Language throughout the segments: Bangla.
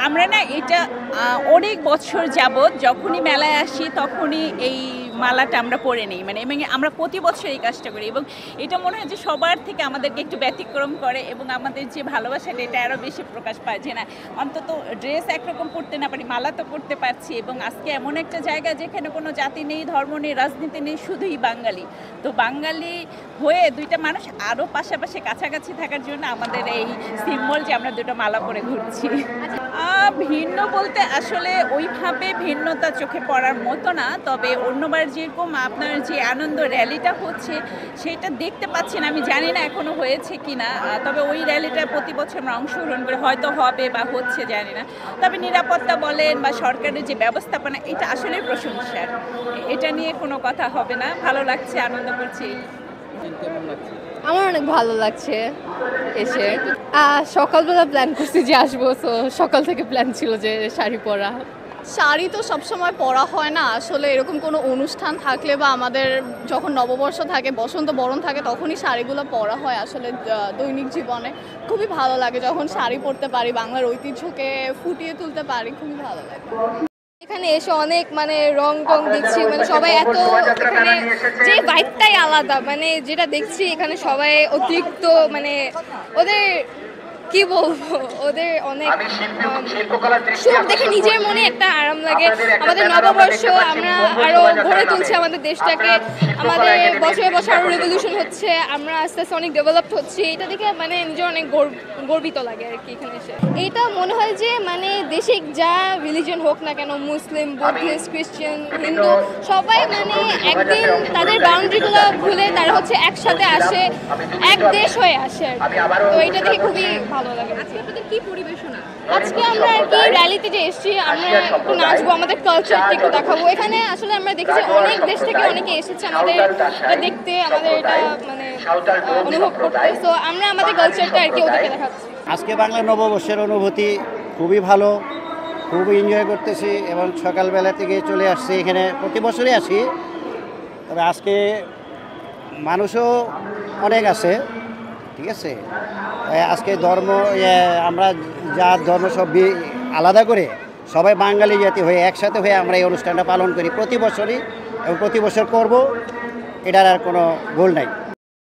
আমরা না এটা অনেক বছর যাবৎ যখনই মেলায় আসি তখনই এই মালাটা আমরা পরে নিই, মানে এবং আমরা প্রতি বছর এই কাজটা করি এবং এটা মনে হয় যে সবার থেকে আমাদেরকে একটু ব্যতিক্রম করে এবং আমাদের যে ভালোবাসাটা এটা আরও বেশি প্রকাশ পায় যে না অন্তত ড্রেস একরকম পরতে না পারি, মালা তো পরতে পারছি। এবং আজকে এমন একটা জায়গা যেখানে কোনো জাতি নেই, ধর্ম নেই, রাজনীতি নেই, শুধুই বাঙালি। তো বাঙালি হয়ে দুইটা মানুষ আরও পাশাপাশি কাছাকাছি থাকার জন্য আমাদের এই সিম্বল যে আমরা দুটো মালা পরে ঘুরছি। ভিন্ন বলতে আসলে ওইভাবে ভিন্নতা চোখে পড়ার মতো না, তবে অন্যবার যেরকম আপনার যে আনন্দ র্যালিটা হচ্ছে সেটা দেখতে পাচ্ছি না, আমি জানি না এখনো হয়েছে কি না, তবে ওই র্যালিটা প্রতি বছর আমরা অংশগ্রহণ করে হয়তো হবে বা হচ্ছে জানি না। তবে নিরাপত্তা বলেন বা সরকারের যে ব্যবস্থাপনা এটা আসলে প্রশংসার, এটা নিয়ে কোনো কথা হবে না। ভালো লাগছে, আনন্দ করছি। আমার অনেক ভালো লাগছে এসে। সকালবেলা প্ল্যান করছি যে আসবো, তো সকাল থেকে প্ল্যান ছিল যে শাড়ি পরা। শাড়ি তো সবসময় পরা হয় না আসলে, এরকম কোনো অনুষ্ঠান থাকলে বা আমাদের যখন নববর্ষ থাকে, বসন্ত বরণ থাকে, তখনই শাড়িগুলো পরা হয় আসলে দৈনিক জীবনে। খুবই ভালো লাগে যখন শাড়ি পরতে পারি, বাংলার ঐতিহ্যকে ফুটিয়ে তুলতে পারি, খুবই ভালো লাগে। এখানে এসে অনেক মানে রং টং দেখছি, মানে সবাই এত এখানে যে ভাইবটাই আলাদা, মানে যেটা দেখছি এখানে সবাই অতিরিক্ত মানে ওদের কি বলবো, ওদের অনেক সুখ দেখে নিজের মনে একটা আরাম লাগে। আমাদের নববর্ষ আমরা আরো গড়ে তুলছি আমাদের দেশটাকে, আমাদের বছরে বছর আরো রেভলিউশন হচ্ছে, আমরা আস্তে আস্তে অনেক ডেভেলপড হচ্ছি, এটা দেখে মানে নিজের অনেক গর্বিত লাগে আর কি এখানে এসে। এইটা মনে হয় যে মানে দেশে যা রিলিজন হোক না কেন, মুসলিম, বুদ্ধিস্ট, খ্রিস্টান, হিন্দু, সবাই মানে একদিন তাদের বাউন্ডারিগুলো ভুলে তারা হচ্ছে একসাথে আসে, এক দেশ হয়ে আসে। তো এটা দেখে খুবই ভালো লাগে। আজকে আপনাদের কি পরিবেশনা? আজকে আমরা আর কি র্যালিতে যে এসেছি, আমরা একটু নাচবো, আমাদের কালচারটা একটু দেখাবো। এখানে আসলে আমরা দেখেছি অনেক দেশ থেকে অনেকে এসেছে আমাদের দেখতে, আমাদের এটা মানে অনুভব করতে। তো আমরা আমাদের কালচারটা আর কি ওদেরকে দেখাচ্ছি। আজকে বাংলা নববর্ষের অনুভূতি খুবই ভালো, খুবই এনজয় করতেছি এবং সকালবেলা থেকে চলে আসছি এখানে, প্রতি বছরই আসি, তবে আজকে মানুষও অনেক আছে, ঠিক আছে। আজকে ধর্ম আমরা যা ধর্ম সব আলাদা করে সবাই বাঙালি জাতি হয়ে একসাথে হয়ে আমরা এই অনুষ্ঠানটা পালন করি প্রতি বছরই এবং প্রতি বছর করব, এটার আর কোনো গোল নাই।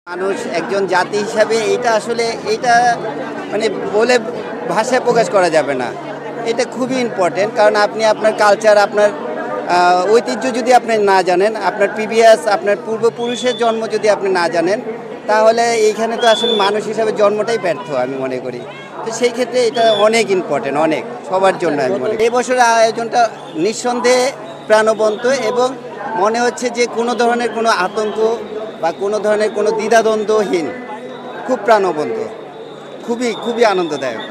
মানুষ একজন জাতি হিসাবে এইটা মানে বলে ভাষায় প্রকাশ করা যাবে না, এটা খুবই ইম্পর্টেন্ট। কারণ আপনি আপনার কালচার, আপনার ঐতিহ্য যদি আপনি না জানেন, আপনার প্রিভিয়াস আপনার পূর্বপুরুষের জন্ম যদি আপনি না জানেন, তাহলে এইখানে তো আসলে মানুষ হিসাবে জন্মটাই ব্যর্থ আমি মনে করি। তো সেই ক্ষেত্রে এটা অনেক ইম্পর্টেন্ট, অনেক সবার জন্য আমি মনে করি। এই বছরের আয়োজনটা নিঃসন্দেহে প্রাণবন্ত এবং মনে হচ্ছে যে কোনো ধরনের কোনো আতঙ্ক বা কোনো ধরনের কোনো দ্বিধাদ্বন্দ্বহীন, খুব প্রাণবন্ত, খুবই খুবই আনন্দদায়ক।